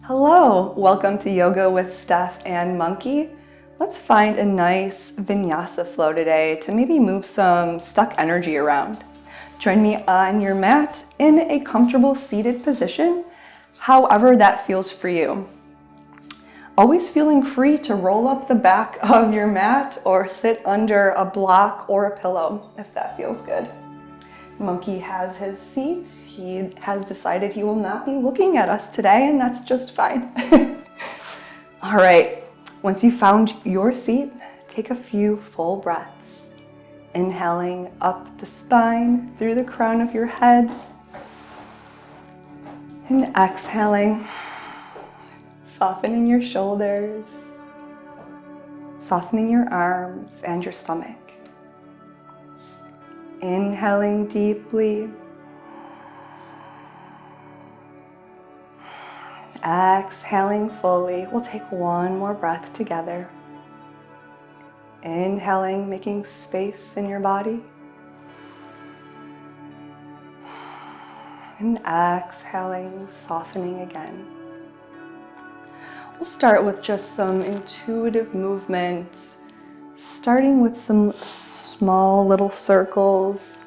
Hello, welcome to Yoga with Steff and Monkey. Let's find a nice Vinyasa flow today to maybe move some stuck energy around. Join me on your mat in a comfortable seated position, however that feels for you. Always feeling free to roll up the back of your mat or sit under a block or a pillow if that feels good. Monkey has his seat. He has decided he will not be looking at us today, and that's just fine. All right, once you've found your seat, take a few full breaths. Inhaling up the spine through the crown of your head, and exhaling, softening your shoulders, softening your arms and your stomach. Inhaling deeply, exhaling fully. We'll take one more breath together. Inhaling, making space in your body. And exhaling, softening again. We'll start with just some intuitive movements, starting with some small little circles,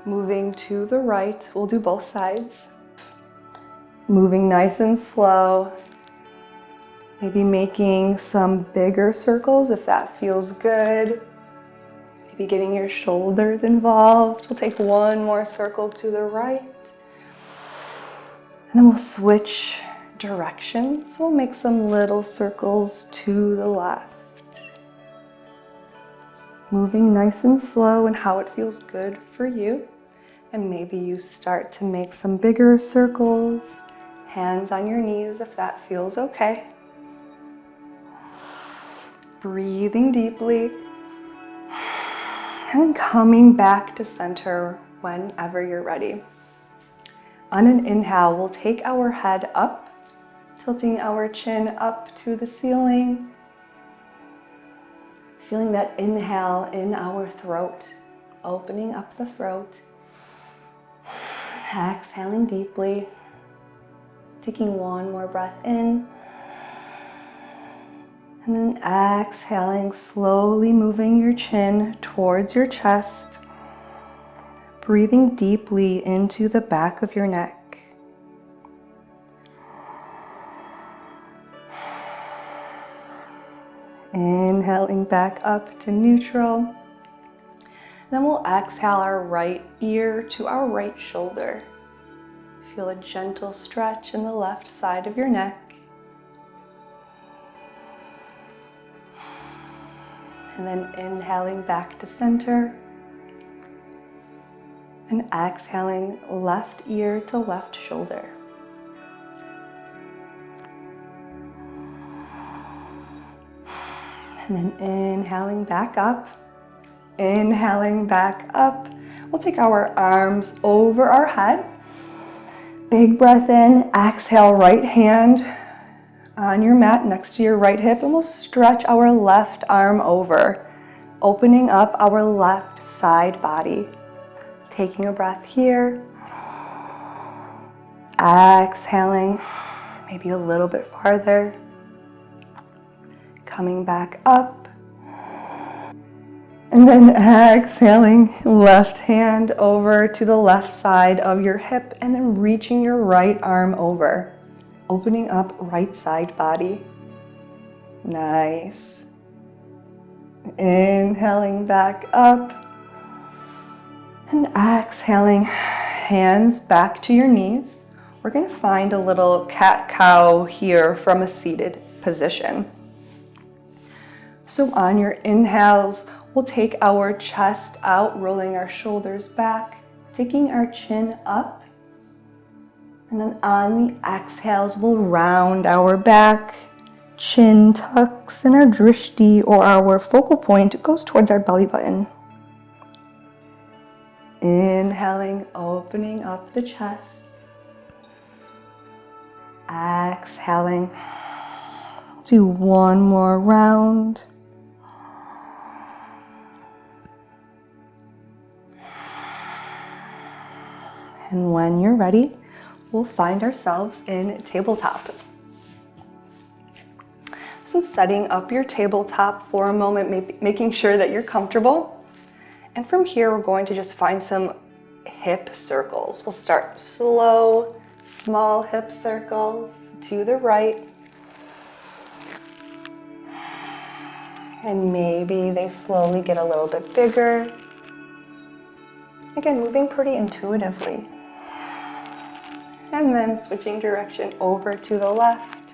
moving to the right. We'll do both sides. Moving nice and slow. Maybe making some bigger circles if that feels good. Maybe getting your shoulders involved. We'll take one more circle to the right. And then we'll switch directions. We'll make some little circles to the left. Moving nice and slow and how it feels good for you. And maybe you start to make some bigger circles, hands on your knees if that feels okay. Breathing deeply. And then coming back to center whenever you're ready. On an inhale, we'll take our head up, tilting our chin up to the ceiling. Feeling that inhale in our throat, opening up the throat. Exhaling deeply. Taking one more breath in. And then exhaling, slowly moving your chin towards your chest. Breathing deeply into the back of your neck. Inhaling back up to neutral. Then we'll exhale our right ear to our right shoulder. Feel a gentle stretch in the left side of your neck. And then inhaling back to center. And exhaling left ear to left shoulder. And then inhaling back up. Inhaling back up. We'll take our arms over our head. Big breath in. Exhale, right hand on your mat next to your right hip. And we'll stretch our left arm over, opening up our left side body. Taking a breath here. Exhaling, maybe a little bit farther. Coming back up. And then exhaling, left hand over to the left side of your hip and then reaching your right arm over, opening up right side body. Nice. Inhaling back up and exhaling, hands back to your knees. We're going to find a little cat-cow here from a seated position. So on your inhales, we'll take our chest out, rolling our shoulders back, taking our chin up. And then on the exhales, we'll round our back, chin tucks, and our drishti, or our focal point, goes towards our belly button. Inhaling, opening up the chest. Exhaling. Do one more round. And when you're ready, we'll find ourselves in tabletop. So setting up your tabletop for a moment, making sure that you're comfortable. And from here, we're going to just find some hip circles. We'll start slow, small hip circles to the right. And maybe they slowly get a little bit bigger. Again, moving pretty intuitively. And then switching direction over to the left.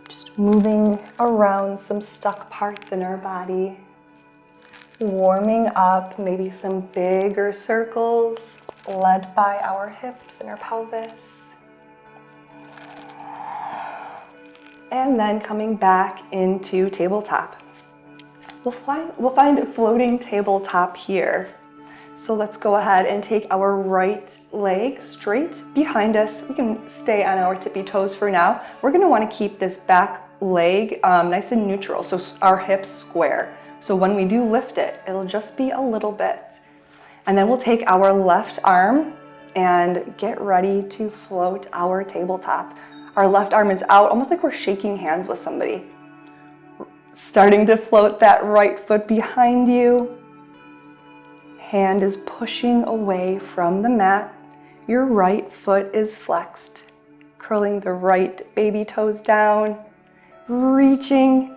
Just moving around some stuck parts in our body. Warming up maybe some bigger circles led by our hips and our pelvis. And then coming back into tabletop. We'll find a floating tabletop here. So let's go ahead and take our right leg straight behind us. We can stay on our tippy toes for now. We're going to want to keep this back leg nice and neutral, so our hips square. So when we do lift it, it'll just be a little bit. And then we'll take our left arm and get ready to float our tabletop. Our left arm is out, almost like we're shaking hands with somebody. Starting to float that right foot behind you. Hand is pushing away from the mat. Your right foot is flexed. Curling the right baby toes down. Reaching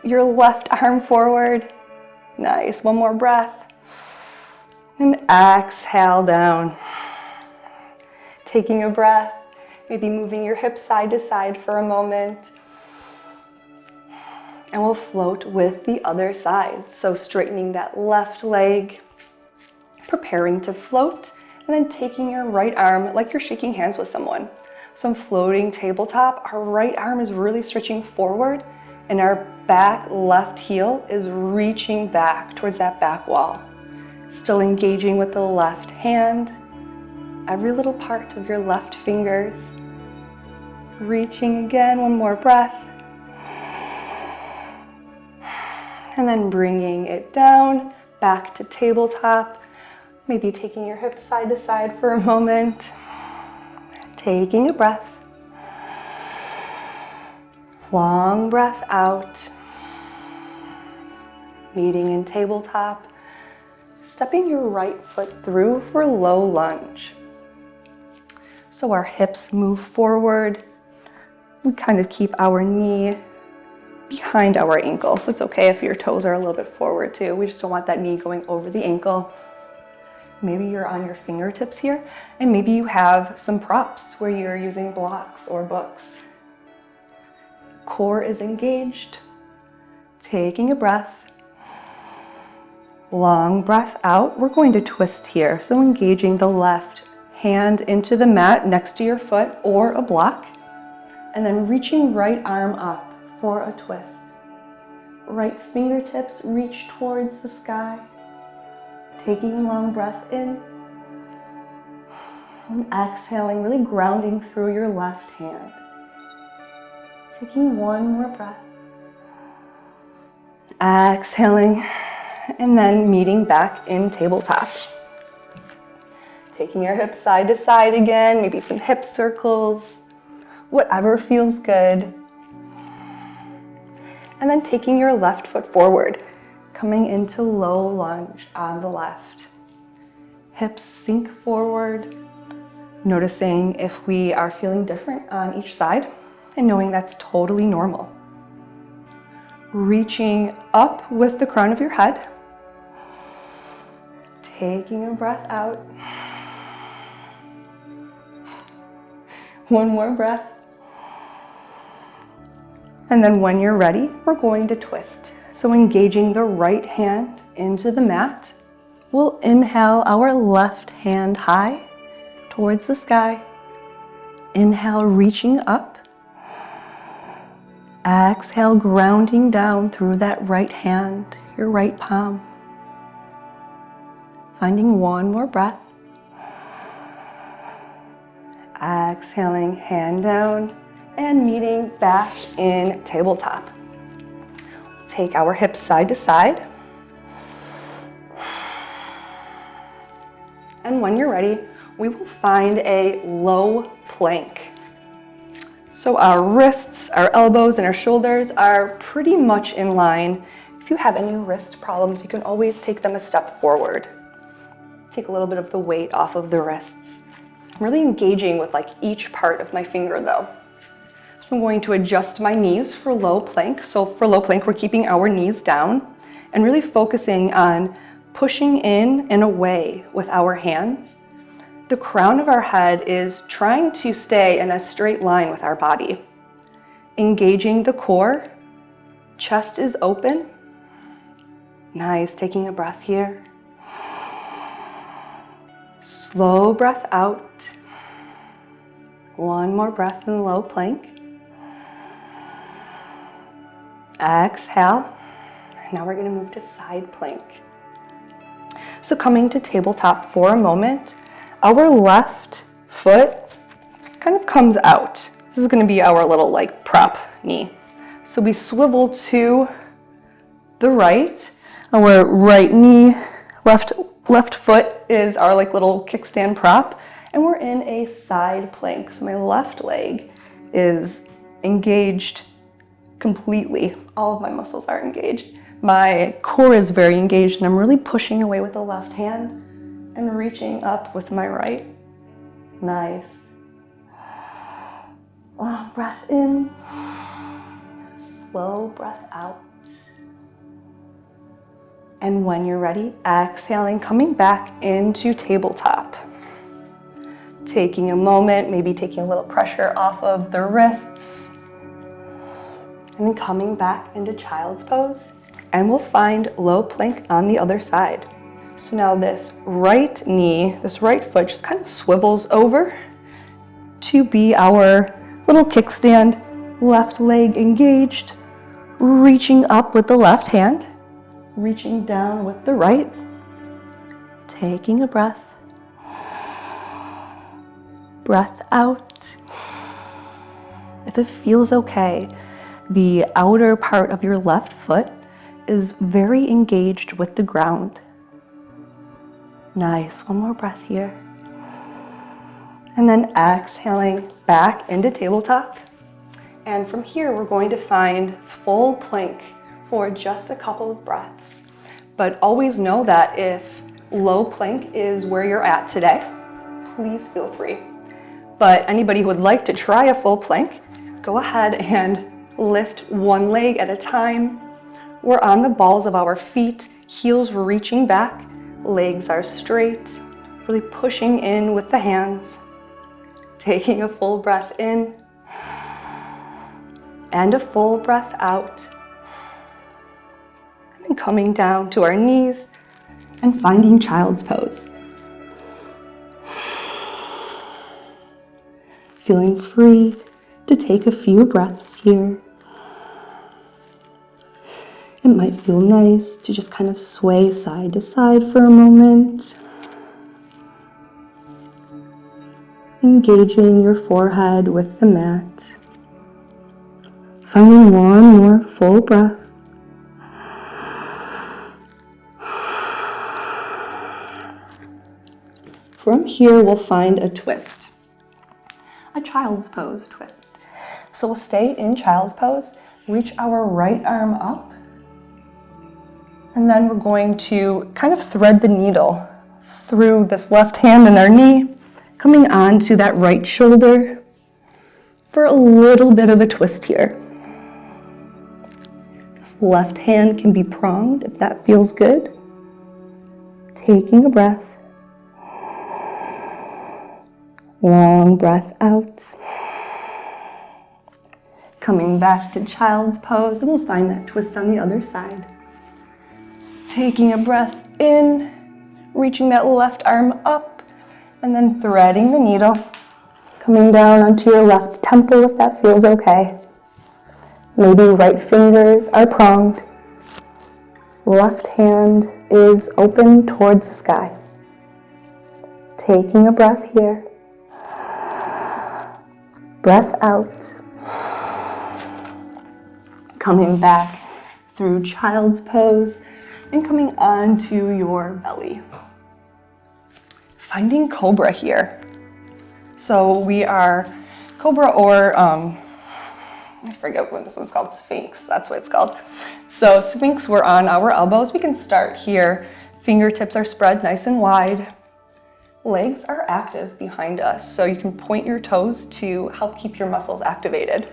your left arm forward. Nice, one more breath. And exhale down. Taking a breath, maybe moving your hips side to side for a moment. And we'll float with the other side. So straightening that left leg, preparing to float, and then taking your right arm like you're shaking hands with someone. So I'm floating tabletop. Our right arm is really stretching forward, and our back left heel is reaching back towards that back wall. Still engaging with the left hand, every little part of your left fingers. Reaching again, one more breath. And then bringing it down, back to tabletop. Maybe taking your hips side to side for a moment. Taking a breath. Long breath out. Meeting in tabletop. Stepping your right foot through for low lunge. So our hips move forward. We kind of keep our knee behind our ankle. So it's okay if your toes are a little bit forward too. We just don't want that knee going over the ankle. Maybe you're on your fingertips here, and maybe you have some props where you're using blocks or books. Core is engaged. Taking a breath. Long breath out. We're going to twist here. So engaging the left hand into the mat next to your foot or a block, and then reaching right arm up for a twist. Right fingertips reach towards the sky. Taking a long breath in. And exhaling, really grounding through your left hand. Taking one more breath. Exhaling, and then meeting back in tabletop. Taking your hips side to side again, maybe some hip circles, whatever feels good. And then taking your left foot forward, coming into low lunge on the left. Hips sink forward, noticing if we are feeling different on each side, and knowing that's totally normal. Reaching up with the crown of your head. Taking a breath out. One more breath. And then when you're ready, we're going to twist. So engaging the right hand into the mat. We'll inhale our left hand high towards the sky. Inhale, reaching up. Exhale, grounding down through that right hand, your right palm. Finding one more breath. Exhaling, hand down, and meeting back in tabletop. We'll take our hips side to side. And when you're ready, we will find a low plank. So our wrists, our elbows, and our shoulders are pretty much in line. If you have any wrist problems, you can always take them a step forward. Take a little bit of the weight off of the wrists. I'm really engaging with like each part of my finger though. So I'm going to adjust my knees for low plank. So for low plank, we're keeping our knees down and really focusing on pushing in and away with our hands. The crown of our head is trying to stay in a straight line with our body. Engaging the core, chest is open. Nice, taking a breath here. Slow breath out. One more breath in low plank. Exhale. Now we're going to move to side plank. So coming to tabletop for a moment, our left foot kind of comes out. This is going to be our little like prop knee. So we swivel to the right. Our right knee, left foot is our like little kickstand prop, and we're in a side plank. So my left leg is engaged completely. All of my muscles are engaged. My core is very engaged, and I'm really pushing away with the left hand and reaching up with my right. Nice. Long breath in. Slow breath out. And when you're ready, exhaling, coming back into tabletop. Taking a moment, maybe taking a little pressure off of the wrists. And then coming back into child's pose. And we'll find low plank on the other side. So now this right knee, this right foot just kind of swivels over to be our little kickstand, left leg engaged, reaching up with the left hand, reaching down with the right, taking a breath, breath out. If it feels okay, the outer part of your left foot is very engaged with the ground. Nice, one more breath here. And then exhaling back into tabletop. And from here, we're going to find full plank for just a couple of breaths. But always know that if low plank is where you're at today, please feel free. But anybody who would like to try a full plank, go ahead and lift one leg at a time. We're on the balls of our feet, heels reaching back. Legs are straight, really pushing in with the hands. Taking a full breath in and a full breath out. And then coming down to our knees and finding child's pose. Feeling free to take a few breaths here. It might feel nice to just kind of sway side to side for a moment. Engaging your forehead with the mat. Finding one more full breath. From here, we'll find a twist. A child's pose twist. So we'll stay in child's pose, reach our right arm up, and then we're going to kind of thread the needle through this left hand and our knee, coming on to that right shoulder for a little bit of a twist here. This left hand can be pronged if that feels good. Taking a breath. Long breath out. Coming back to child's pose, and we'll find that twist on the other side. Taking a breath in, reaching that left arm up, and then threading the needle, coming down onto your left temple if that feels okay. Maybe right fingers are pronged. Left hand is open towards the sky. Taking a breath here. Breath out. Coming back through child's pose and coming onto your belly. finding cobra here. So we are cobra, or I forget what this one's called, Sphinx, that's what it's called. So Sphinx, we're on our elbows. We can start here. Fingertips are spread nice and wide. Legs are active behind us, so you can point your toes to help keep your muscles activated.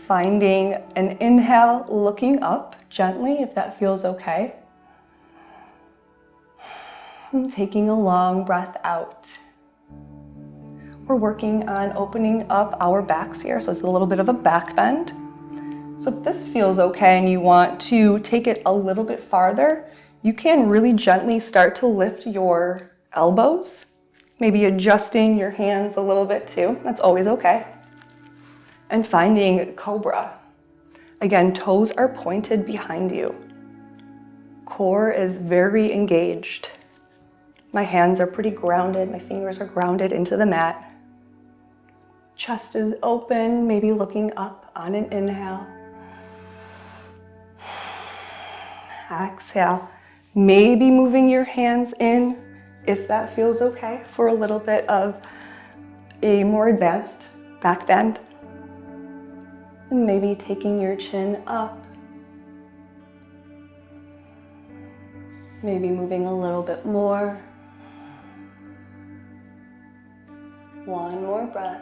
Finding an inhale, looking up gently if that feels okay. And taking a long breath out. We're working on opening up our backs here, so it's a little bit of a back bend. So if this feels okay and you want to take it a little bit farther, you can really gently start to lift your elbows, maybe adjusting your hands a little bit too. That's always okay. And finding cobra. Again, toes are pointed behind you. Core is very engaged. My hands are pretty grounded. My fingers are grounded into the mat. Chest is open, maybe looking up on an inhale. Exhale. Maybe moving your hands in if that feels okay for a little bit of a more advanced back bend. And maybe taking your chin up. Maybe moving a little bit more. One more breath.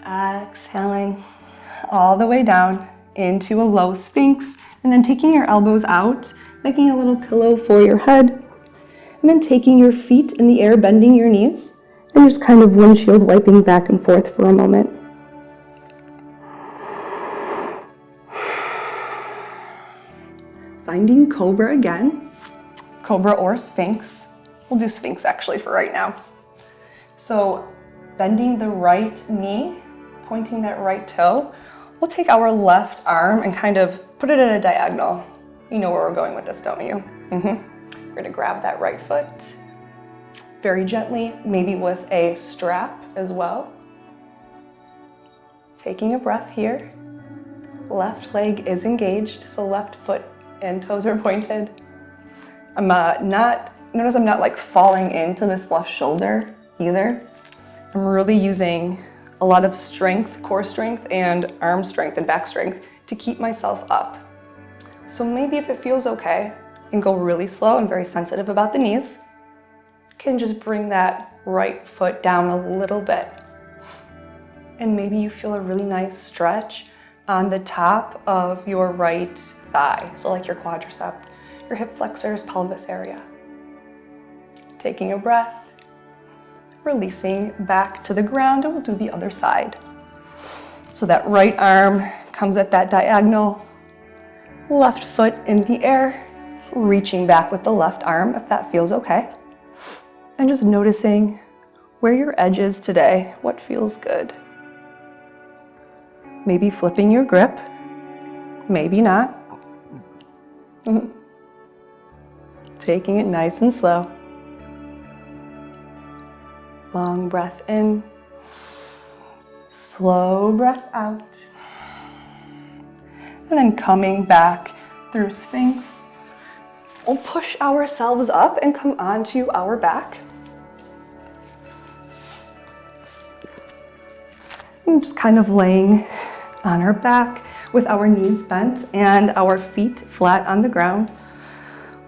Exhaling all the way down into a low Sphinx, and then taking your elbows out, making a little pillow for your head, and then taking your feet in the air, bending your knees, and just kind of windshield wiping back and forth for a moment. Finding cobra again, cobra or Sphinx. We'll do Sphinx actually for right now. So bending the right knee, pointing that right toe, we'll take our left arm and kind of put it at a diagonal. You know where we're going with this, don't you? We're gonna grab that right foot very gently, maybe with a strap as well. Taking a breath here. Left leg is engaged, so left foot and toes are pointed. Notice I'm not like falling into this left shoulder either. I'm really using a lot of strength, core strength, and arm strength and back strength to keep myself up. So maybe if it feels okay and go really slow, I'm very sensitive about the knees, can just bring that right foot down a little bit. And maybe you feel a really nice stretch on the top of your right thigh, so like your quadricep, your hip flexors, pelvis area. Taking a breath, releasing back to the ground, and we'll do the other side. So that right arm comes at that diagonal, left foot in the air, reaching back with the left arm if that feels okay. And just noticing where your edge is today, what feels good. Maybe flipping your grip, maybe not. Taking it nice and slow. Long breath in, slow breath out. And then coming back through Sphinx, we'll push ourselves up and come onto our back. And just kind of laying on our back with our knees bent and our feet flat on the ground.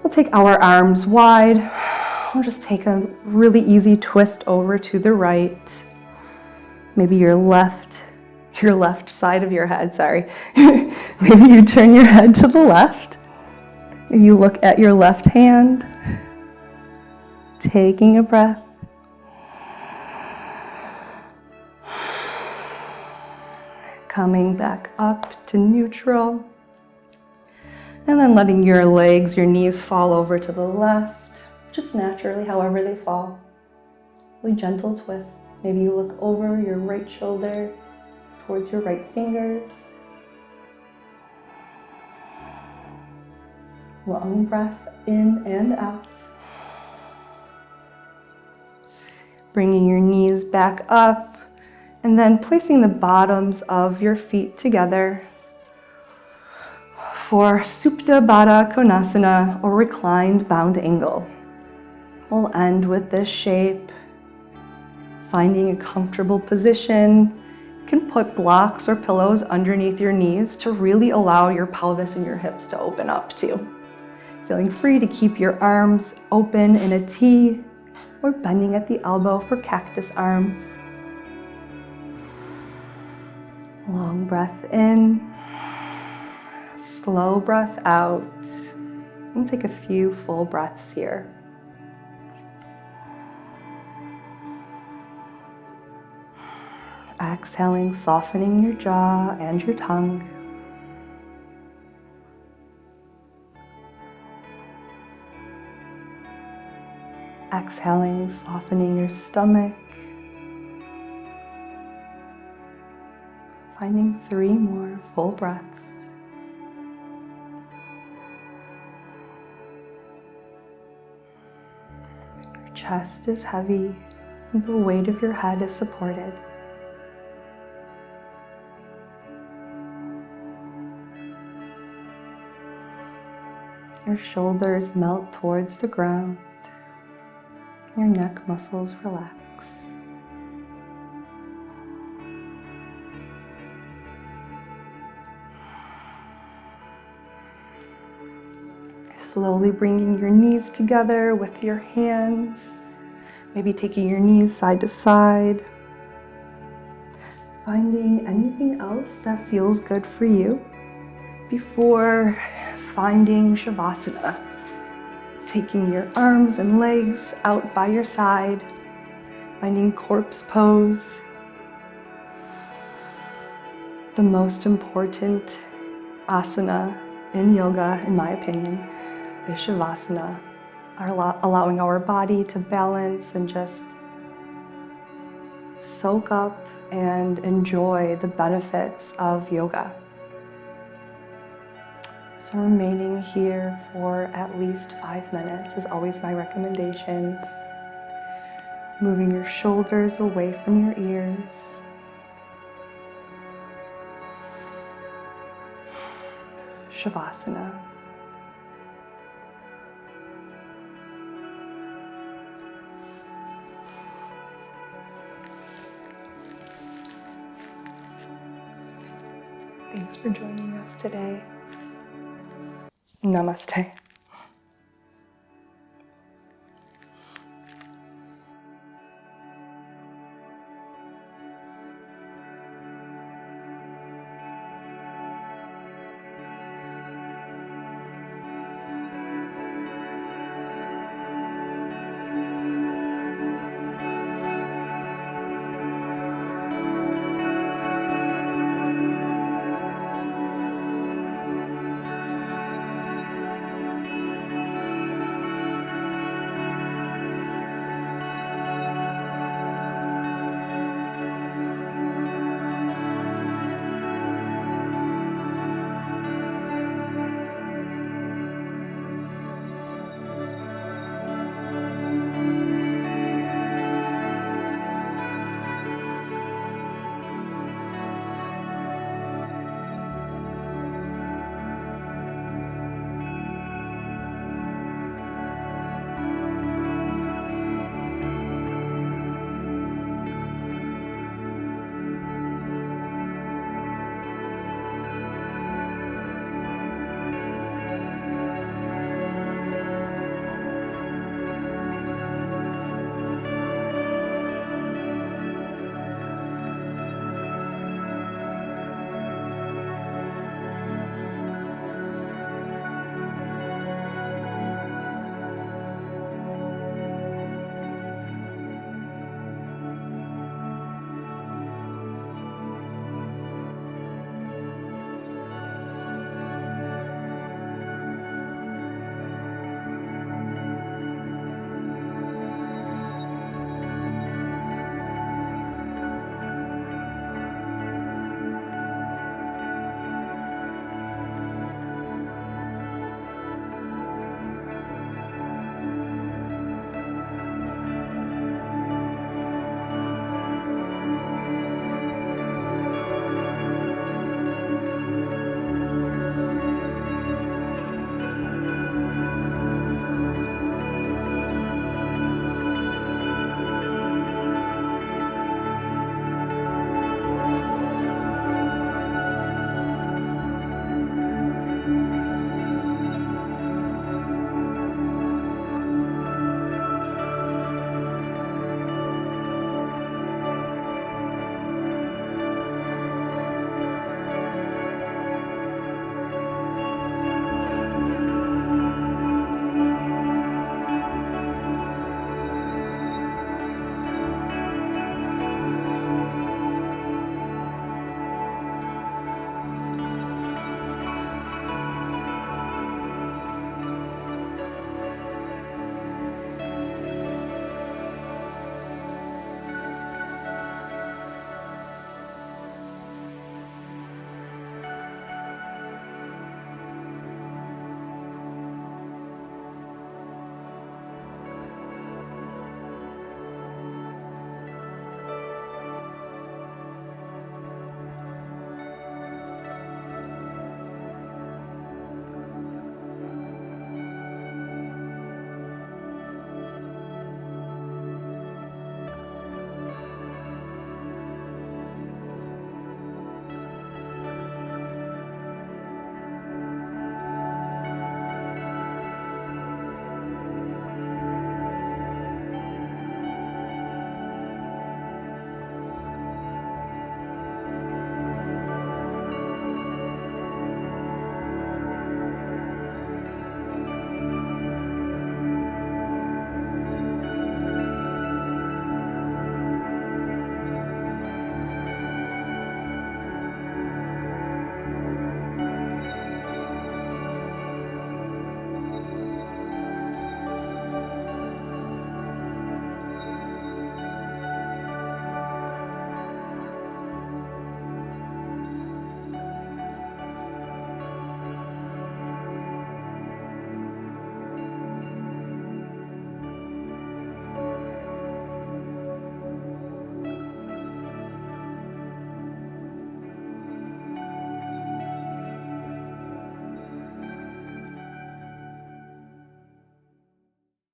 We'll take our arms wide. We'll just take a really easy twist over to the right. Maybe your left side of your head, sorry. Maybe you turn your head to the left. Maybe you look at your left hand. Taking a breath. Coming back up to neutral. And then letting your legs, your knees fall over to the left. Just naturally, however they fall. Really gentle twist. Maybe you look over your right shoulder towards your right fingers. Long breath in and out. Bringing your knees back up and then placing the bottoms of your feet together for Supta Baddha Konasana, or reclined bound angle. We'll end with this shape, finding a comfortable position. You can put blocks or pillows underneath your knees to really allow your pelvis and your hips to open up too. Feeling free to keep your arms open in a T or bending at the elbow for cactus arms. Long breath in, slow breath out, and take a few full breaths here. Exhaling, softening your jaw and your tongue. Exhaling, softening your stomach. Finding 3 more full breaths. Your chest is heavy, and the weight of your head is supported. Your shoulders melt towards the ground. Your neck muscles relax. Slowly bringing your knees together with your hands, maybe taking your knees side to side. Finding anything else that feels good for you before finding Shavasana. Taking your arms and legs out by your side, finding corpse pose. The most important asana in yoga, in my opinion, is Shavasana, allowing our body to balance and just soak up and enjoy the benefits of yoga. So remaining here for at least 5 minutes is always my recommendation. Moving your shoulders away from your ears. Shavasana. Thanks for joining us today. Namaste.